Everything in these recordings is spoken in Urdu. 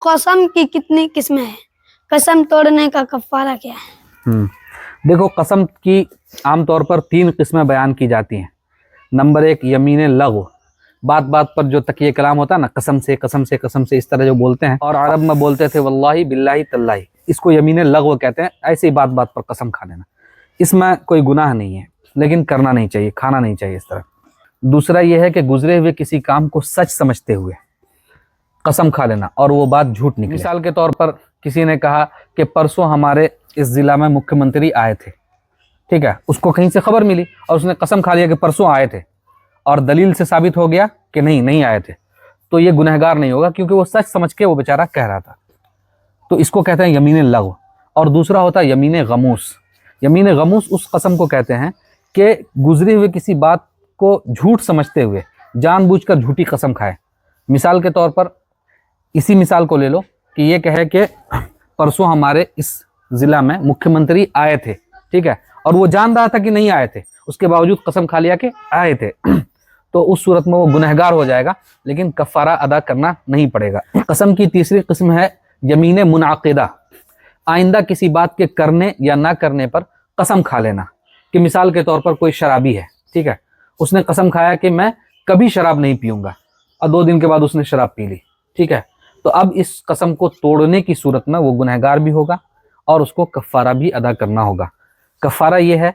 قسم کی کتنی قسمیں ہیں؟ قسم توڑنے کا کفارہ کیا ہے؟ دیکھو قسم کی عام طور پر 3 قسمیں بیان کی جاتی ہیں۔ نمبر 1 یمین لغو، بات بات پر جو تکیہ کلام ہوتا ہے نا، قسم سے قسم سے قسم سے اس طرح جو بولتے ہیں، اور عرب میں بولتے تھے واللہ باللہ تاللہ، اس کو یمین لغو کہتے ہیں۔ ایسے ہی بات بات پر قسم کھا لینا، اس میں کوئی گناہ نہیں ہے، لیکن کرنا نہیں چاہیے، کھانا نہیں چاہیے اس طرح۔ دوسرا یہ ہے کہ گزرے ہوئے کسی کام کو سچ سمجھتے ہوئے قسم کھا لینا اور وہ بات جھوٹ نکلے۔ مثال کے طور پر کسی نے کہا کہ پرسوں ہمارے اس ضلع میں مکھیہ منتری آئے تھے، ٹھیک ہے، اس کو کہیں سے خبر ملی اور اس نے قسم کھا لیا کہ پرسوں آئے تھے، اور دلیل سے ثابت ہو گیا کہ نہیں آئے تھے، تو یہ گنہگار نہیں ہوگا، کیونکہ وہ سچ سمجھ کے وہ بیچارہ کہہ رہا تھا۔ تو اس کو کہتے ہیں یمین لغو۔ اور دوسرا ہوتا ہے یمین غموس۔ یمین غموس اس قسم کو کہتے ہیں کہ گزری ہوئے کسی بات کو جھوٹ سمجھتے ہوئے جان بوجھ کر جھوٹی قسم کھائے۔ مثال کے طور پر اسی مثال کو لے لو کہ یہ کہے کہ پرسوں ہمارے اس ضلع میں مکھیہ منتری آئے تھے، ٹھیک ہے، اور وہ جان رہا تھا کہ نہیں آئے تھے، اس کے باوجود قسم کھا لیا کہ آئے تھے، تو اس صورت میں وہ گنہگار ہو جائے گا، لیکن کفارہ ادا کرنا نہیں پڑے گا۔ قسم کی تیسری قسم ہے یمین منعقدہ، آئندہ کسی بات کے کرنے یا نہ کرنے پر قسم کھا لینا۔ کہ مثال کے طور پر کوئی شرابی ہے، ٹھیک ہے، اس نے قسم کھایا کہ میں کبھی شراب نہیں پیوں گا، اور 2 دن کے بعد اس نے شراب پی لی، ٹھیک ہے، تو اب اس قسم کو توڑنے کی صورت میں وہ گنہگار بھی ہوگا اور اس کو کفارہ بھی ادا کرنا ہوگا۔ کفارہ یہ ہے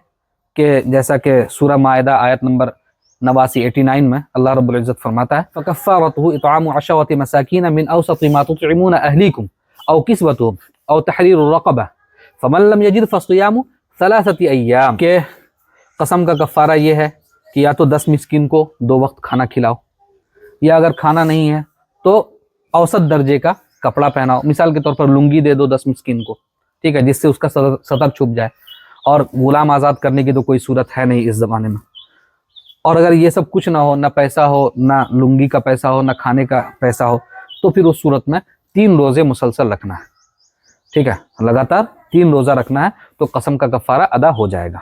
کہ جیسا کہ سورہ مائدہ آیت نمبر 89 میں اللہ رب العزت فرماتا ہے فَكَفَّارَتُهُ إِطْعَامُ 10 مَسَاكِينَ مِنْ أَوْسَطِ مَا تُطْعِمُونَ أَهْلِيكُمْ أَوْ كِسْوَتُهُمْ أَوْ تَحْرِيرُ الرَّقَبَةِ فَمَنْ لَمْ يَجِدْ فَصِيَامُ 3 أَيَّامٍ۔ کہ قسم کا کفارہ یہ ہے کہ یا تو 10 مسکین کو 2 وقت کھانا کھلاؤ، یا اگر کھانا نہیں ہے تو اوسط درجے کا کپڑا پہناؤ۔ مثال کے طور پر لنگی دے دو 10 مسکین کو، ٹھیک ہے، جس سے اس کا سطر چھپ جائے، اور غلام آزاد کرنے کی تو کوئی صورت ہے نہیں اس زمانے میں۔ اور اگر یہ سب کچھ نہ ہو، نہ پیسہ ہو، نہ لنگی کا پیسہ ہو، نہ کھانے کا پیسہ ہو، تو پھر اس صورت میں 3 روزے مسلسل رکھنا ہے، ٹھیک ہے، لگاتار 3 روزہ رکھنا ہے، تو قسم کا کفارہ ادا ہو جائے گا۔